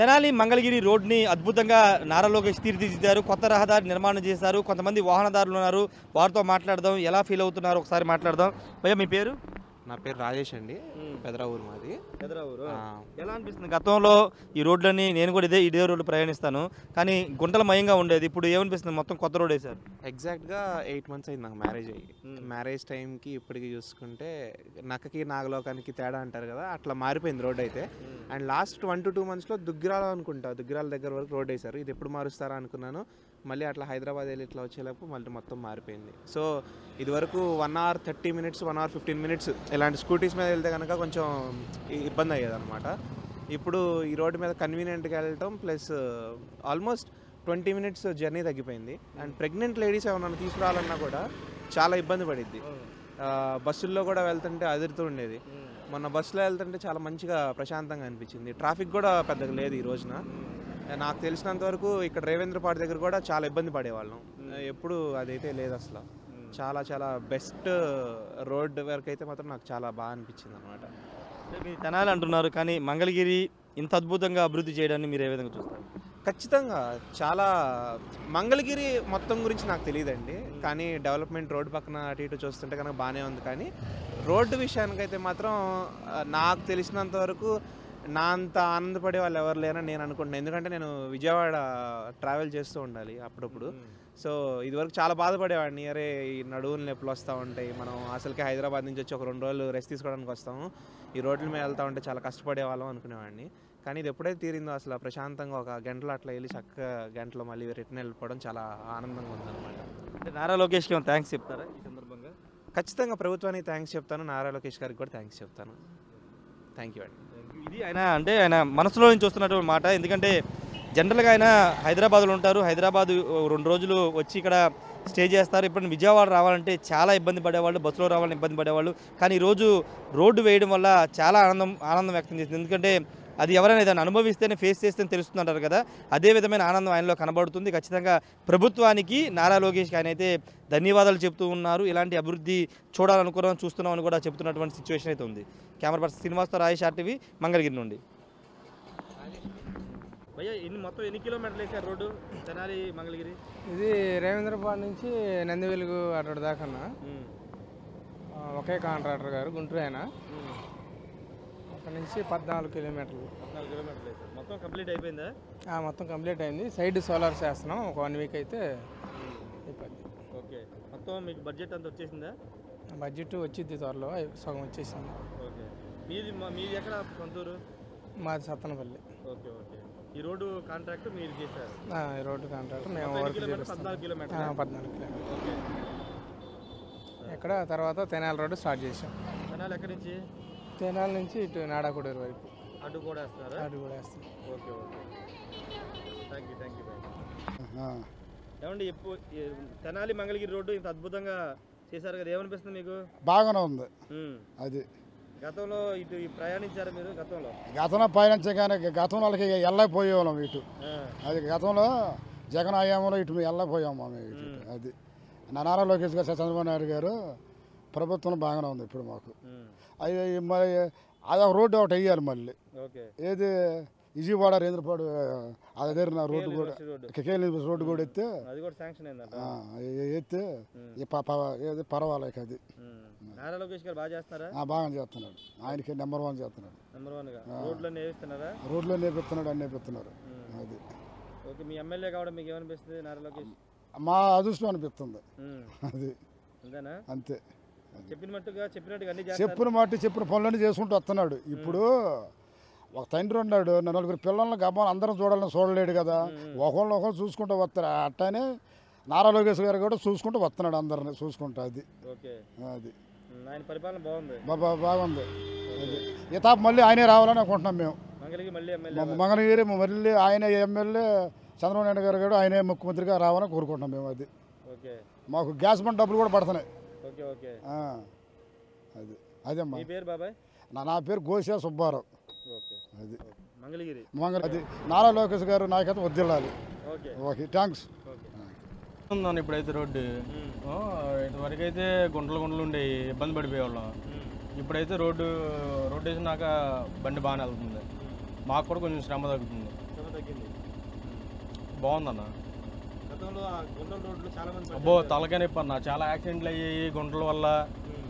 తెనాలి మంగళగిరి రోడ్ని అద్భుతంగా నారా లోకేష్ తీర్చిదిద్దారు. కొత్త రహదారి నిర్మాణం చేశారు. కొంతమంది వాహనదారులు ఉన్నారు, వారితో మాట్లాడదాం. ఎలా ఫీల్ అవుతున్నారు ఒకసారి మాట్లాడదాం. భయ్యా మీ పేరు? నా పేరు రాజేష్ అండి. పెదరావూరు మాది. పెదరావూరు. ఎలా అనిపిస్తుంది? గతంలో ఈ రోడ్లన్నీ నేను కూడా ఇదే రోడ్లు ప్రయాణిస్తాను, కానీ గుంటలమయంగా ఉండేది. ఇప్పుడు ఏమనిపిస్తుంది? మొత్తం కొత్త రోడ్ వేశారు. ఎగ్జాక్ట్గా 8 months అయింది నాకు మ్యారేజ్ అయ్యి. మ్యారేజ్ టైంకి ఇప్పటికి చూసుకుంటే నక్కకి నాగలోకానికి తేడా అంటారు కదా, అట్లా మారిపోయింది రోడ్ అయితే. అండ్ లాస్ట్ 1 to 2 monthsలో దుగ్గిరాల అనుకుంటా, దుగ్గిరాల దగ్గర వరకు రోడ్ వేశారు. ఇది ఎప్పుడు మారుస్తారా అనుకున్నాను. మళ్ళీ అట్లా హైదరాబాద్ వెళ్ళి ఇట్లా వచ్చేలోపు మళ్ళీ మొత్తం మారిపోయింది. సో ఇది వరకు 1 hour 30 minutes 1 hour 15 minutes ఇలాంటి స్కూటీస్ మీద వెళ్తే కనుక కొంచెం ఇబ్బంది అయ్యేది అనమాట. ఇప్పుడు ఈ రోడ్డు మీద కన్వీనియంట్గా వెళ్ళటం ప్లస్ ఆల్మోస్ట్ 20 minutes జర్నీ తగ్గిపోయింది. అండ్ ప్రెగ్నెంట్ లేడీస్ ఏమన్నా తీసుకురావాలన్నా కూడా చాలా ఇబ్బంది పడిద్ది. బస్సుల్లో కూడా వెళ్తుంటే అదురుతూ ఉండేది. మొన్న బస్సులో వెళ్తుంటే చాలా మంచిగా ప్రశాంతంగా అనిపించింది. ట్రాఫిక్ కూడా పెద్దగా లేదు ఈ రోజున. నాకు తెలిసినంత వరకు ఇక్కడ రేవేంద్రపాడు దగ్గర కూడా చాలా ఇబ్బంది పడేవాళ్ళం. ఎప్పుడు అదైతే లేదు అసలు. చాలా చాలా బెస్ట్ రోడ్ వరకు అయితే మాత్రం నాకు చాలా బాగా అనిపించింది అనమాట. మీరు తెనాలి అంటున్నారు, కానీ మంగళగిరి ఇంత అద్భుతంగా అభివృద్ధి చేయడాన్ని మీరు ఏ విధంగా చూస్తారు? ఖచ్చితంగా చాలా మంగళగిరి మొత్తం గురించి నాకు తెలియదండి, కానీ డెవలప్మెంట్ రోడ్డు పక్కన అటు ఇటు చూస్తుంటే కనుక బాగానే ఉంది. కానీ రోడ్డు విషయానికైతే మాత్రం నాకు తెలిసినంత వరకు నా అంత ఆనందపడే వాళ్ళు ఎవరు లేరని నేను అనుకుంటున్నాను. ఎందుకంటే నేను విజయవాడ ట్రావెల్ చేస్తూ ఉండాలి అప్పుడప్పుడు. సో ఇదివరకు చాలా బాధపడేవాడిని, అరే ఈ నడువులు నొప్పులు వస్తూ ఉంటాయి, మనం అసలుకే హైదరాబాద్ నుంచి వచ్చి ఒక 2 రోజులు రెస్ట్ తీసుకోవడానికి వస్తాము, ఈ రోడ్ల మీద వెళ్తూ ఉంటే చాలా కష్టపడేవాళ్ళం అనుకునేవాడిని. కానీ ఇది ఎప్పుడైతే తీరిందో అసలు ప్రశాంతంగా ఒక గంటలో అట్లా వెళ్ళి చక్కగా గంటలో మళ్ళీ రిటర్న్ వెళ్ళిపోవడం చాలా ఆనందంగా ఉందన్నమాట. అంటే నారా లోకేష్కి ఏమైనా థ్యాంక్స్ చెప్తారా ఈ సందర్భంగా? ఖచ్చితంగా ప్రభుత్వానికి థ్యాంక్స్ చెప్తాను, నారా లోకేష్ గారికి కూడా థ్యాంక్స్ చెప్తాను. థ్యాంక్ యూ అండి. ఇది ఆయన మనసులో నుంచి వస్తున్నటువంటి మాట. ఎందుకంటే జనరల్గా ఆయన హైదరాబాద్లో ఉంటారు, హైదరాబాద్ 2 రోజులు వచ్చి ఇక్కడ స్టే చేస్తారు. ఇప్పుడు విజయవాడ రావాలంటే చాలా ఇబ్బంది పడేవాళ్ళు, బస్సులో రావాలని ఇబ్బంది పడేవాళ్ళు. కానీ ఈరోజు రోడ్డు వేయడం వల్ల చాలా ఆనందం వ్యక్తం చేసింది. ఎందుకంటే అది ఎవరైనా దాన్ని అనుభవిస్తేనే, ఫేస్ చేస్తేనే తెలుస్తుంటారు కదా, అదే విధమైన ఆనందం ఆయనలో కనబడుతుంది. ఖచ్చితంగా ప్రభుత్వానికి, నారా లోకేష్కి ఆయన అయితే ధన్యవాదాలు చెప్తూ ఉన్నారు. ఇలాంటి అభివృద్ధి చూస్తున్నాం అని కూడా చెప్తున్నటువంటి సిచ్యువేషన్ అయితే ఉంది. కెమెరా పర్సన్ శ్రీనివాస్తో రాజేష్ RTV మంగళగిరి నుండి. భయ్యా మొత్తం ఎన్ని కిలోమీటర్లు వేసారు రోడ్డు తెనాలి మంగళగిరి? ఇది రేవేంద్రపాడు నుంచి నందివెలుగు అటు దాకా ఒకే కాంట్రాక్టర్ గారు, గుంటూరు ఆయన. అక్కడ నుంచి 14 కిలోమీటర్లు. 14 కిలోమీటర్లు వేసారు. మొత్తం కంప్లీట్ అయిపోయిందా? మొత్తం కంప్లీట్ అయింది. సైడ్ సోలార్స్ వేస్తున్నాం, ఒక 1 week అయితే అయిపోయింది. ఓకే, మొత్తం మీకు బడ్జెట్ అంతా వచ్చేసిందా? బడ్జెట్ వచ్చింది, త్వరలో సగం వచ్చేసింది. ఓకే, మీది ఎక్కడ సొంతూరు? మాది సత్తనపల్లి. ఓకే ఓకే, ఈ రోడ్డు కాంట్రాక్ట్ మీరు చేశారు? ఈ రోడ్డు కాంట్రాక్ట్ మేము 14 కిలోమీటర్లు. 14 కిలోమీటర్లు. ఓకే, ఎక్కడ తర్వాత తెనాలి రోడ్డు స్టార్ట్ చేసాం. తెనాలి ఎక్కడి నుంచి? తెనాలి నుంచి ఇటు నాడాకూడూరు వరకు. అడ్డు కూడా వేస్తారా? అడ్డు కూడా వేస్తాం. Okay okay, thank you bye. ఏమండి, తెనాలి మంగళగిరి రోడ్డు ఇంత అద్భుతంగా చేశారు కదా, ఏమనిపిస్తుంది మీకు? బాగానే ఉంది. అది గతంలో ఇటు ప్రయాణించారు మీరు? గతంలో పయనించే కానీ గతంలో వాళ్ళకి వెళ్ళకపోయేవాళ్ళం ఇటు. అది గతంలో జగన్ హయాంలో ఇటు వెళ్ళకపోయాము మేము ఇటు. అది నారా లోకేష్ గారు, చంద్రబాబు నాయుడు గారు ప్రభుత్వం బాగానే ఉంది ఇప్పుడు మాకు. అది మరి అదొక రోడ్డు ఒకటి వేయాలి మళ్ళీ. ఏది విజయవాడ రేంద్రపాడు అదే రోడ్డు కూడా, కేఎల్ రోడ్డు కూడా ఎత్తే ఏది పర్వాలేక. అది నారా లోకేష్ గారు బాగా చేస్తున్నారా? బాగా చేస్తున్నాడు, ఆయనకి నెంబర్ 1 చేస్తున్నాడు. రోడ్లో నేర్పిస్తున్నాడు, అన్ని నేర్పిస్తున్నారు. అది ఓకే, మీ ఎమ్మెల్యే కావడం మీకు ఏమనిపిస్తుంది? నారా లోకేష్ మా అదృష్టం అనిపిస్తుంది. అది అంతే, చెప్పిన మాట చెప్పిన పనులన్నీ చేసుకుంటూ వస్తున్నాడు. ఇప్పుడు ఒక తండ్రి ఉన్నాడు, 4 పిల్లల్ని గమ్మ అందరం చూడలేడు కదా, ఒకళ్ళు చూసుకుంటూ వస్తారు. అట్టానే నారా లోకేష్ గారు కూడా చూసుకుంటూ వస్తున్నాడు, అందరిని చూసుకుంటా. అది అది బాగుంది. అది ఈ తాప మళ్ళీ ఆయనే రావాలని అనుకుంటున్నాం మేము. మంగళగిరి మళ్ళీ ఆయన ఎమ్మెల్యే చంద్రబాబు నాయుడు గారు కూడా ఆయనే ముఖ్యమంత్రిగా రావాలని కోరుకుంటున్నాం మేము. అది మాకు గ్యాస్ బండ్ డబ్బులు కూడా పడుతున్నాయి. అది అదేమ్మా. నా పేరు గోసే సుబ్బారావు. అది మంగళగిరి. నారా లోకేష్ గారు నాయకత్వం వర్ధిల్లాలి. Okay, thanks. ఉందని ఇప్పుడైతే రోడ్డు ఇదివరకు అయితే గుంటలు ఉండేవి, ఇబ్బంది పడిపోయేవాళ్ళం. ఇప్పుడైతే రోడ్డు వేసినాక బండి బాగానే వెళ్తుంది, మాకు కూడా కొంచెం శ్రమ తగ్గుతుంది. బాగుందన్న. గతంలో ఆ గుంటల రోడ్లు చాలా మంది అబ్బో తలకాయ నొప్పి అన్న, చాలా యాక్సిడెంట్లు అయ్యాయి గుంటల వల్ల.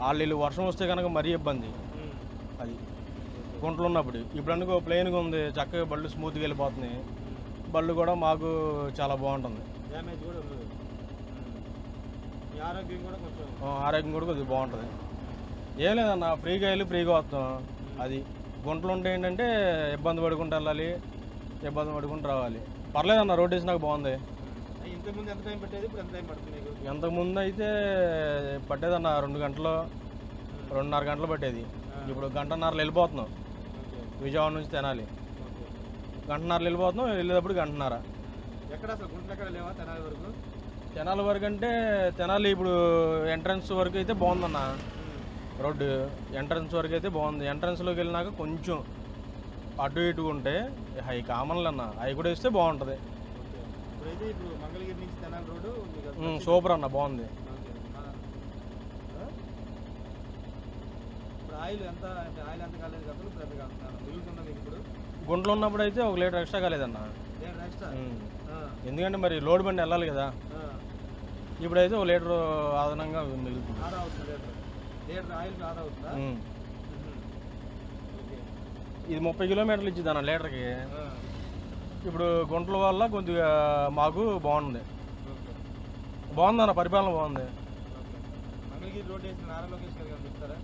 వాళ్ళు వర్షం వస్తే కనుక మరీ ఇబ్బంది అది గుంటలు ఉన్నప్పుడు. ఇప్పుడు అనుకో ప్లెయిన్గా ఉంది, చక్కగా బళ్ళు స్మూత్గా వెళ్ళిపోతున్నాయి. బళ్ళు కూడా మాకు చాలా బాగుంటుంది, డ్యామేజ్ కూడా ఉండదు. మీ ఆరోగ్యం కూడా కొంచెం ఆరోగ్యం కూడా కొద్దిగా బాగుంటుంది. ఏం లేదన్న, ఫ్రీగా వెళ్ళి ఫ్రీగా వస్తాం. అది గుంటలు ఉంటే ఏంటంటే ఇబ్బంది పడుకుంటూ వెళ్ళాలి, ఇబ్బంది పడుకుంటూ రావాలి. పర్లేదన్న, రోడ్ వేసి నాకు బాగుంది. ఇంతకుముందు ఎంత టైం పట్టేది, ఇప్పుడు ఎంత టైం పడుతుంది మీకు? ఇంతకుముందు అయితే పట్టేదన్న 2 గంటలు 2.5 గంటలు పట్టేది. ఇప్పుడు 1.5 వెళ్ళిపోతున్నాం. విజయవాడ నుంచి తెనాలి 1.5 వెళ్ళిపోతున్నాం, వెళ్ళేటప్పుడు 1.5. ఎక్కడ అసలు గుంటలు ఎక్కడ లేవా తెనాలి వరకు? తెనాలి వరకు అంటే తెనాలి ఇప్పుడు ఎంట్రన్స్ వరకు అయితే బాగుందన్న. రోడ్డు ఎంట్రన్స్ వరకు అయితే బాగుంది. ఎంట్రన్స్లోకి వెళ్ళినాక కొంచెం అటు ఇటు ఉంటే అవి కామన్లు అన్న, అవి కూడా వేస్తే బాగుంటుంది. ఇప్పుడైతే ఇప్పుడు మంగళగిరి నుంచి తెనాలి రోడ్డు సూపర్ అన్న, బాగుంది. ఇప్పుడు ఆయిల్ ఎంత అంటే ఆయిల్ ఎంత కాలేదు కదా, ఇప్పుడు ఎంత కాదు మిగులుతుందా మీకు? ఇప్పుడు గుంటలు ఉన్నప్పుడు అయితే 1 లీటర్ ఎక్స్ట్రా కాలేదన్న. ఎక్స్ట్రా ఎందుకంటే మరి లోడ్ బండి వెళ్ళాలి కదా. ఇప్పుడైతే 1 లీటర్ అదనంగా మిగులుతుంది. ఆదా అవుతుంది లీటర్ ఆయిల్ ఆదా అవుతుందా? ఇది 30 కిలోమీటర్లు ఇచ్చింది అన్న లీటర్కి. ఇప్పుడు గుంటల వల్ల కొద్దిగా మాకు బాగుంది, బాగుందన్న, పరిపాలన బాగుంది. మంగళగిరి రోడ్ వేసిన నారా లోకేష్ గారు చెప్తారా?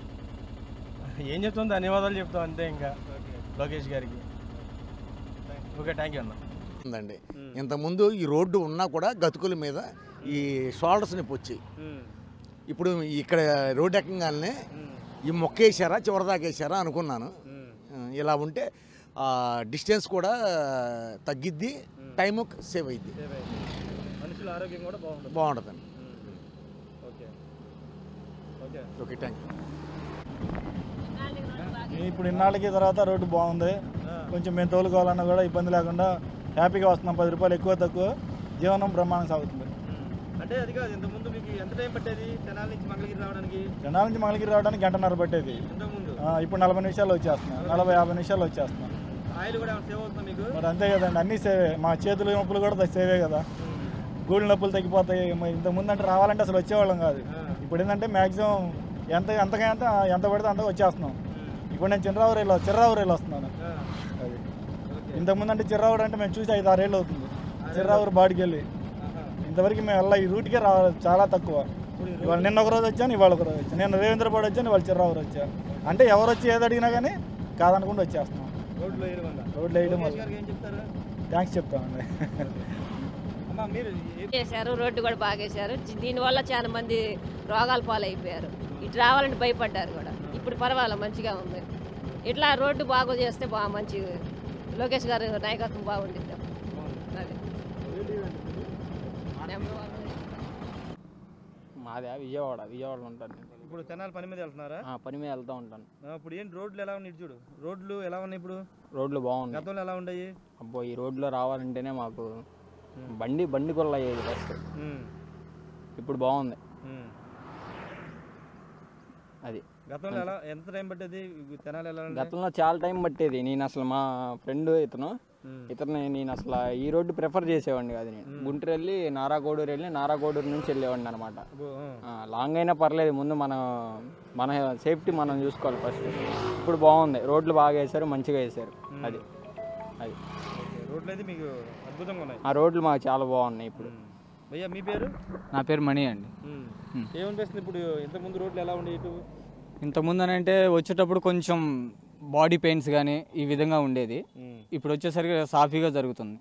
ఏం చెప్తాం, ధన్యవాదాలు చెప్తాం అంతే. ఇంకా లోకేష్ గారికి. ఓకే, థ్యాంక్ యూ అన్న. ఉందండి. ఇంతకుముందు ఈ రోడ్డు ఉన్నా కూడా గతుకుల మీద ఈ షోల్డర్స్ నొప్పి వచ్చాయి. ఇప్పుడు ఇక్కడ రోడ్డు ఎక్కగానే ఈ మొక్క వేసారా చివరిదాకా వేసారా అనుకున్నాను. ఇలా ఉంటే డిస్టెన్స్ కూడా తగ్గిద్ది, టైము సేవ్ అయ్యిద్ది, మనుషుల ఆరోగ్యం కూడా బాగుంటుందండి. Okay okay okay, thank you. ఇప్పుడు ఇన్నాళ్ళకి తర్వాత రోడ్డు బాగుంది. కొంచెం మేము తోలుకోవాలన్నా కూడా ఇబ్బంది లేకుండా హ్యాపీగా వస్తున్నాం. 10 రూపాయలు ఎక్కువ తక్కువ జీవనం బ్రహ్మాండం సాగుతుంది. అంటే అది కాదు, ఇంతకుముందు మీకు ఎంత టైం పట్టేది తెనాలి నుంచి మంగళగిరి రావడానికి? తెనాలి నుంచి మంగళగిరి రావడానికి 1.5 పట్టేది. ఇంతకుముందు ఇప్పుడు 40 నిమిషాలు వచ్చేస్తున్నాం, 40-50 నిమిషాలు వచ్చేస్తున్నాం. ఆయిల్ కూడా సేవ్ అవుతుంది మీకు? మరి అంతే కదండి, అన్నీ సేవే. మా చేతుల నొప్పులు కూడా సేవే కదా, గూళ్ళ నొప్పులు తగ్గిపోతాయి. ఇంతకుముందు అంటే రావాలంటే అసలు వచ్చేవాళ్ళం కాదు. ఇప్పుడు ఏంటంటే మ్యాక్సిమం ఎంత పడితే అంత వచ్చేస్తున్నాం. ఇప్పుడు నేను చిర్రావూరు వస్తున్నాను. అది ఇంతకుముందు అంటే చిర్రావూరు అంటే మేము చూసి 5-6 ఏళ్ళు అవుతుంది. చిర్రావూరు బాడికి వెళ్ళి ఇంతవరకు మేము ఈ రూట్కే చాలా తక్కువ. ఇవాళ నిన్న ఒక రోజు వచ్చాను, ఇవాళ ఒక రోజు వచ్చాను. నేను రేవేంద్రపాడు వచ్చాను, ఇవాళ చిర్రావూరు వచ్చాను. అంటే ఎవరు వచ్చి ఏది అడిగినా కానీ కాదనుకుంటూ వచ్చేస్తున్నాం. రోడ్లు వేయడం వల్ల ఏం చెప్తారు? థ్యాంక్స్ చెప్తామండి. అమ్మా మీరు చేశారు, రోడ్డు కూడా బాగా వేశారు. దీనివల్ల చాలా మంది రోగాల పాలైపోయారు. ఇటు రావాలంటే భయపడ్డారు కూడా. ఇప్పుడు పర్వాలేదు, మంచిగా ఉంది. ఇట్లా రోడ్డు బాగు చేస్తే మంచి లోకేష్ గారి నాయకత్వం బాగుంటుంది. మాదే విజయవాడలో ఉంటాను. ఇప్పుడు తెనాలి పని మీద వెళ్తున్నారా? పని మీద వెళ్తూ ఉంటాను. ఇప్పుడు ఏంటి రోడ్లు ఎలా ఉన్నాయి? చూడు రోడ్లు ఎలా ఉన్నాయి ఇప్పుడు? రోడ్లు బాగున్నాయి. గతంలో ఎలా ఉన్నాయి? అబ్బో, ఈ రోడ్లో రావాలంటేనే మాకు బండి కొల్ల అయ్యేది ఫస్ట్. ఇప్పుడు బాగుంది. అది గతంలో ఎలా ఎంత టైం పట్టేది తెనాలి? ఎలా గతంలో చాలా టైం పట్టేది. నేను అసలు మా ఫ్రెండ్ ఇతను నేను అసలు ఈ రోడ్డు ప్రిఫర్ చేసేవాడిని కాదు. నేను గుంటూరు వెళ్ళి నారాకోడూరు నుంచి వెళ్ళేవాడిని అనమాట. లాంగ్ అయినా పర్లేదు, ముందు మన సేఫ్టీ మనం చూసుకోవాలి ఫస్ట్. ఇప్పుడు బాగుంది, రోడ్లు బాగా వేశారు, మంచిగా వేశారు. అది రోడ్లు అయితే మీకు అద్భుతంగా ఉన్నాయి. ఆ రోడ్లు మాకు చాలా బాగున్నాయి ఇప్పుడు. భయ్యా మీ పేరు? నా పేరు మణి అండి. ఏమనిపిస్తుంది ఇప్పుడు? ఇంతకుముందు రోడ్లు ఎలా ఉండేవి? ఇటు ఇంతకుముందు అని అంటే వచ్చేటప్పుడు కొంచెం బాడీ పెయిన్స్ కానీ ఈ విధంగా ఉండేది. ఇప్పుడు వచ్చేసరికి సాఫీగా జరుగుతుంది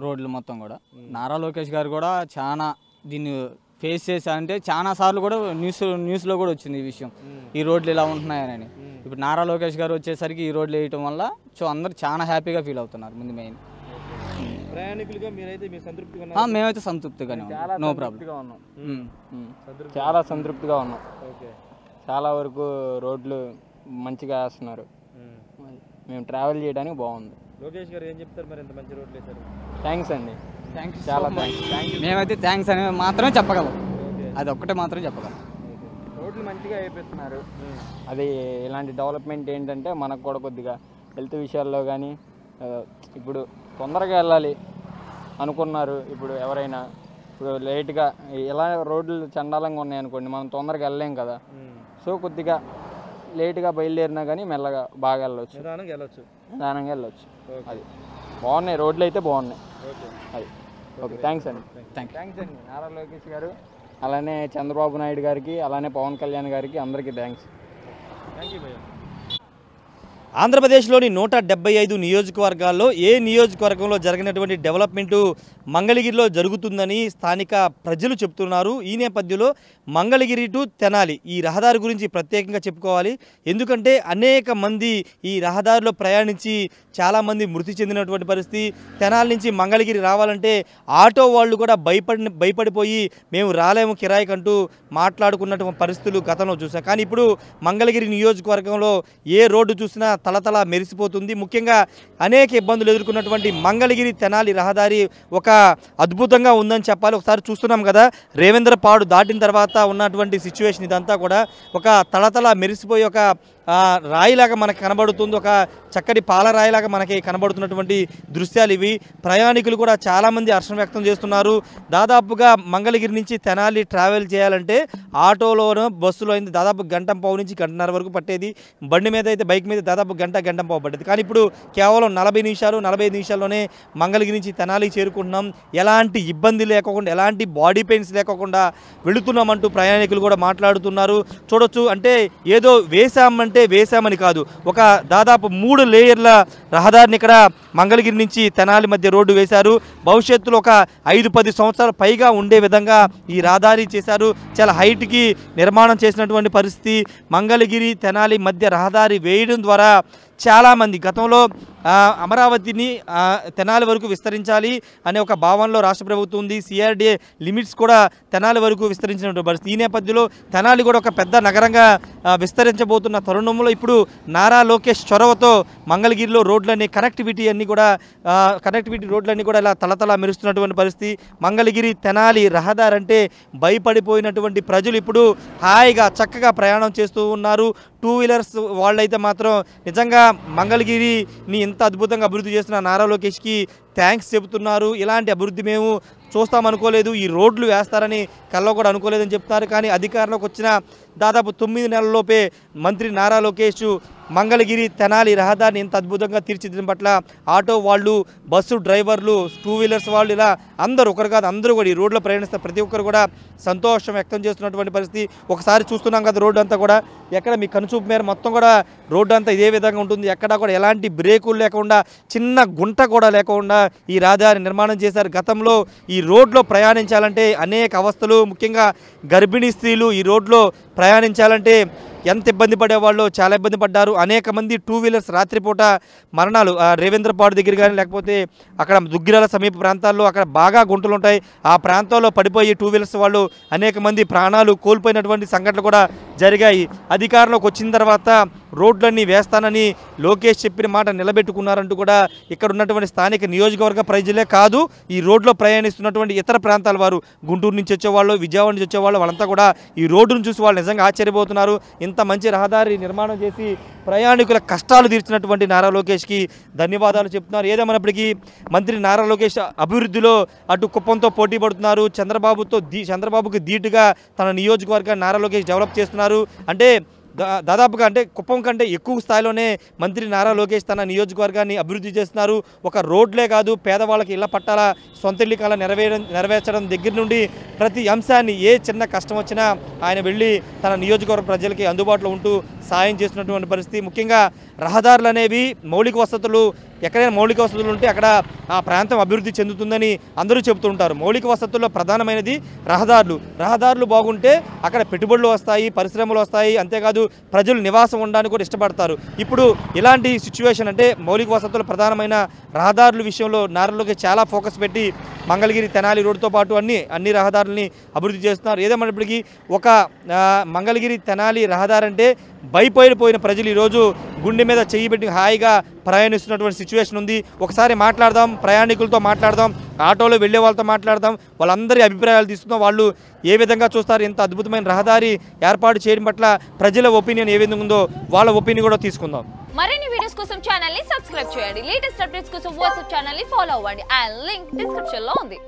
రోడ్లు మొత్తం కూడా. నారా లోకేష్ గారు కూడా చాలా దీన్ని ఫేస్ చేసి అంటే చాలా సార్లు కూడా న్యూస్లో కూడా వచ్చింది ఈ విషయం, ఈ రోడ్లు ఇలా ఉంటున్నాయని. ఇప్పుడు నారా లోకేష్ గారు వచ్చేసరికి ఈ రోడ్లు వేయటం వల్ల అందరూ చాలా హ్యాపీగా ఫీల్ అవుతున్నారు. ముందు మెయిన్ ప్రయాణికులుగా మీరైతే సంతృప్తిగా? మేమైతే సంతృప్తిగానే ఉన్నాం, నో ప్రాబ్లం. చాలా సంతృప్తిగా ఉన్నాం. చాలా వరకు రోడ్లు మంచిగా వేస్తున్నారు, మేము ట్రావెల్ చేయడానికి బాగుంది. లోకేష్ గారు ఏం చెప్తారు మరి? ఎంత మంచి రోడ్లు వేశారు. థ్యాంక్స్ అండి, చాలా థ్యాంక్స్. మేమైతే థ్యాంక్స్ అని మాత్రమే చెప్పగలం, అది ఒక్కటే మాత్రం చెప్పగలం. రోడ్లు మంచిగా వేపిస్తున్నారు. అది ఇలాంటి డెవలప్మెంట్ ఏంటంటే మనకు కూడా కొద్దిగా హెల్త్ విషయాల్లో కానీ ఇప్పుడు తొందరగా వెళ్ళాలి, అనుకున్నారు. ఇప్పుడు ఎవరైనా ఇప్పుడు లేట్గా ఇలా రోడ్లు చండాలంగా ఉన్నాయనుకోండి, మనం తొందరగా వెళ్ళలేం కదా. సో కొద్దిగా లేట్గా బయలుదేరినా కానీ మెల్లగా బాగా వెళ్ళవచ్చు, నిదానంగా వెళ్ళొచ్చు. అది బాగున్నాయి, రోడ్లు అయితే బాగున్నాయి. అది ఓకే, థ్యాంక్స్ అండి. థ్యాంక్స్ అండి నారా లోకేష్ గారు, అలానే చంద్రబాబు నాయుడు గారికి, అలానే పవన్ కళ్యాణ్ గారికి, అందరికీ థ్యాంక్స్. ఆంధ్రప్రదేశ్లోని 175 నియోజకవర్గాల్లో ఏ నియోజకవర్గంలో జరిగినటువంటి డెవలప్మెంటు మంగళగిరిలో జరుగుతుందని స్థానిక ప్రజలు చెప్తున్నారు. ఈ నేపథ్యంలో మంగళగిరి టు తెనాలి ఈ రహదారి గురించి ప్రత్యేకంగా చెప్పుకోవాలి. ఎందుకంటే అనేక మంది ఈ రహదారిలో ప్రయాణించి చాలామంది మృతి చెందినటువంటి పరిస్థితి. తెనాలి నుంచి మంగళగిరి రావాలంటే ఆటో వాళ్ళు కూడా భయపడిపోయి మేము రాలేము కిరాయికంటూ మాట్లాడుకున్నటువంటి పరిస్థితులు గతంలో చూసాం. కానీ ఇప్పుడు మంగళగిరి నియోజకవర్గంలో ఏ రోడ్డు చూసినా తలతల మెరిసిపోతుంది. ముఖ్యంగా అనేక ఇబ్బందులు ఎదుర్కొన్నటువంటి మంగళగిరి తెనాలి రహదారి ఒక అద్భుతంగా ఉందని చెప్పాలి. ఒకసారి చూస్తున్నాం కదా, రేవేంద్రపాడు దాటిన తర్వాత ఉన్నటువంటి సిచ్యువేషన్ ఇదంతా కూడా ఒక తలతల మెరిసిపోయి ఒక రాయిలాగా మనకు కనబడుతుంది. ఒక చక్కటి పాలరాయిలాగా మనకి కనబడుతున్నటువంటి దృశ్యాలు ఇవి. ప్రయాణికులు కూడా చాలామంది హర్షం వ్యక్తం చేస్తున్నారు. దాదాపుగా మంగళగిరి నుంచి తెనాలి ట్రావెల్ చేయాలంటే ఆటోలోనో బస్సులో అయింది దాదాపు గంటంపావు నుంచి గంటన్నర వరకు పట్టేది. బండి మీద అయితే బైక్ మీద దాదాపు గంటంపావు పట్టేది. కానీ ఇప్పుడు కేవలం 40 నిమిషాలు 45 నిమిషాల్లోనే మంగళగిరి నుంచి తెనాలి చేరుకుంటున్నాం. ఎలాంటి ఇబ్బంది లేకుండా, ఎలాంటి బాడీ పెయిన్స్ లేకుండా వెళుతున్నామంటూ ప్రయాణికులు కూడా మాట్లాడుతున్నారు. చూడొచ్చు, అంటే ఏదో వేసామని కాదు, ఒక దాదాపు 3 లేయర్ల రహదారిని ఇక్కడ మంగళగిరి నుంచి తెనాలి మధ్య రోడ్డు వేశారు. భవిష్యత్తులో ఒక 5-10 సంవత్సరాల పైగా ఉండే విధంగా ఈ రహదారి చేశారు. చాలా హైట్కి నిర్మాణం చేసినటువంటి పరిస్థితి. మంగళగిరి తెనాలి మధ్య రహదారి వేయడం ద్వారా చాలామంది గతంలో అమరావతిని తెనాలి వరకు విస్తరించాలి అనే ఒక భావనలో రాష్ట్ర ప్రభుత్వం ఉంది. సిఆర్డీఏ లిమిట్స్ కూడా తెనాలి వరకు విస్తరించినటువంటి పరిస్థితి. ఈ నేపథ్యంలో తెనాలి కూడా ఒక పెద్ద నగరంగా విస్తరించబోతున్న తరుణంలో ఇప్పుడు నారా లోకేష్ చొరవతో మంగళగిరిలో రోడ్లన్నీ కనెక్టివిటీ రోడ్లన్నీ కూడా ఇలా తలతల మెరుస్తున్నటువంటి పరిస్థితి. మంగళగిరి తెనాలి రహదారి అంటే భయపడిపోయినటువంటి ప్రజలు ఇప్పుడు హాయిగా చక్కగా ప్రయాణం చేస్తూ ఉన్నారు. 2 వీలర్స్ వాళ్ళైతే మాత్రం నిజంగా మంగళగిరిని ఎంత అద్భుతంగా అభివృద్ధి చేస్తున్న నారా లోకేష్కి థ్యాంక్స్ చెబుతున్నారు. ఇలాంటి అభివృద్ధి మేము చూస్తామనుకోలేదు, ఈ రోడ్లు వేస్తారని కల్లో కూడా అనుకోలేదని చెప్తున్నారు. కానీ అధికారంలోకి వచ్చిన దాదాపు 9 నెలల్లోపే మంత్రి నారా లోకేష్ మంగళగిరి తెనాలి రహదారిని ఇంత అద్భుతంగా తీర్చిదిద్దడం పట్ల ఆటో వాళ్ళు, బస్సు డ్రైవర్లు, 2 వీలర్స్ వాళ్ళు ఇలా అందరూ, ఒకరు కాదు అందరూ కూడా ఈ రోడ్లో ప్రయాణిస్తారు. ప్రతి ఒక్కరు కూడా సంతోషం వ్యక్తం చేస్తున్నటువంటి పరిస్థితి. ఒకసారి చూస్తున్నాం కదా, రోడ్డు అంతా కూడా ఎక్కడ మీ కనుచూపు మేర మొత్తం కూడా రోడ్డు అంతా ఇదే విధంగా ఉంటుంది. ఎక్కడా కూడా ఎలాంటి బ్రేకులు లేకుండా, చిన్న గుంట కూడా లేకుండా ఈ రహదారి నిర్మాణం చేశారు. గతంలో ఈ రోడ్లో ప్రయాణించాలంటే అనేక అవస్థలు, ముఖ్యంగా గర్భిణీ స్త్రీలు ఈ రోడ్లో ప్రయాణించాలంటే ఎంత ఇబ్బంది పడేవాళ్ళు, చాలా ఇబ్బంది పడ్డారు. అనేక మంది 2 వీలర్స్ రాత్రిపూట మరణాలు రేవేంద్రపాడు దగ్గర కానీ, లేకపోతే అక్కడ దుగ్గిరాల సమీప ప్రాంతాల్లో అక్కడ బాగా గుంటలు ఉంటాయి, ఆ ప్రాంతాల్లో పడిపోయి 2 వీలర్స్ వాళ్ళు అనేక మంది ప్రాణాలు కోల్పోయినటువంటి సంఘటనలు కూడా జరిగాయి. అధికారంలోకి వచ్చిన తర్వాత రోడ్లన్నీ వేస్తానని లోకేష్ చెప్పిన మాట నిలబెట్టుకున్నారంటూ కూడా ఇక్కడ ఉన్నటువంటి స్థానిక నియోజకవర్గ ప్రజలే కాదు, ఈ రోడ్లో ప్రయాణిస్తున్నటువంటి ఇతర ప్రాంతాల వారు, గుంటూరు నుంచి వచ్చేవాళ్ళు, విజయవాడ నుంచి వచ్చేవాళ్ళు, వాళ్ళంతా కూడా ఈ రోడ్డును చూసి వాళ్ళు నిజంగా ఆశ్చర్యపోతున్నారు. ఇంత మంచి రహదారి నిర్మాణం చేసి ప్రయాణికుల కష్టాలు తీర్చినటువంటి నారా లోకేష్కి ధన్యవాదాలు చెప్తున్నారు. ఏదేమైనప్పటికీ మంత్రి నారా లోకేష్ అభివృద్ధిలో అటు కుప్పంతో పోటీ పడుతున్నారు. చంద్రబాబుకి ధీటుగా తన నియోజకవర్గాన్ని నారా లోకేష్ డెవలప్ చేస్తున్నారు. అంటే దాదాపుగా అంటే కుప్పం కంటే ఎక్కువ స్థాయిలోనే మంత్రి నారా లోకేష్ తన నియోజకవర్గాన్ని అభివృద్ధి చేస్తున్నారు. ఒక రోడ్లే కాదు, పేదవాళ్ళకి ఇళ్ల పట్టాల, సొంత ఇల్లు కళ నెరవేర్చడం దగ్గర నుండి ప్రతి అంశాన్ని, ఏ చిన్న కష్టం వచ్చినా ఆయన వెళ్ళి తన నియోజకవర్గ ప్రజలకి అందుబాటులో ఉంటూ సాయం చేస్తున్నటువంటి పరిస్థితి. ముఖ్యంగా రహదారులు అనేవి మౌలిక వసతులు, ఎక్కడైనా మౌలిక వసతులు ఉంటే అక్కడ ఆ ప్రాంతం అభివృద్ధి చెందుతుందని అందరూ చెబుతుంటారు. మౌలిక వసతుల్లో ప్రధానమైనది రహదారులు బాగుంటే అక్కడ పెట్టుబడులు వస్తాయి, పరిశ్రమలు వస్తాయి, అంతేకాదు ప్రజలు నివాసం ఉండడానికి కూడా ఇష్టపడతారు. ఇప్పుడు ఇలాంటి సిచ్యువేషన్ అంటే మౌలిక వసతులు ప్రధానమైన రహదారుల విషయంలో నారాలోకి చాలా ఫోకస్ పెట్టి మంగళగిరి తెనాలి రోడ్డుతో పాటు అన్ని రహదారులని అభివృద్ధి చేస్తున్నారు. ఏదేమైనప్పటికీ ఒక మంగళగిరి తెనాలి రహదారి అంటే భయపడిపోయిన ప్రజలు ఈరోజు గుండె మీద చెయ్యి పెట్టి హాయిగా ప్రయాణిస్తున్నటువంటి సిచ్యువేషన్ ఉంది. ఒకసారి మాట్లాడదాం, ప్రయాణికులతో మాట్లాడదాం, ఆటోలో వెళ్ళే వాళ్ళతో మాట్లాడదాం, వాళ్ళందరి అభిప్రాయాలు తీసుకుందాం. వాళ్ళు ఏ విధంగా చూస్తారు, ఇంత అద్భుతమైన రహదారి ఏర్పాటు చేయడం పట్ల ప్రజల ఒపీనియన్ ఏ విధంగా ఉందో వాళ్ళ ఒపీనియన్ కూడా తీసుకుందాం. మరిన్ని వీడియోస్ కోసం ఛానల్ ని సబ్స్క్రైబ్ చేయండి. లేటెస్ట్ అప్డేట్స్ కోసం వాట్సాప్ ఛానల్ ని ఫాలో అవ్వండి. అండ్ లింక్ డిస్క్రిప్షన్ లో ఉంది.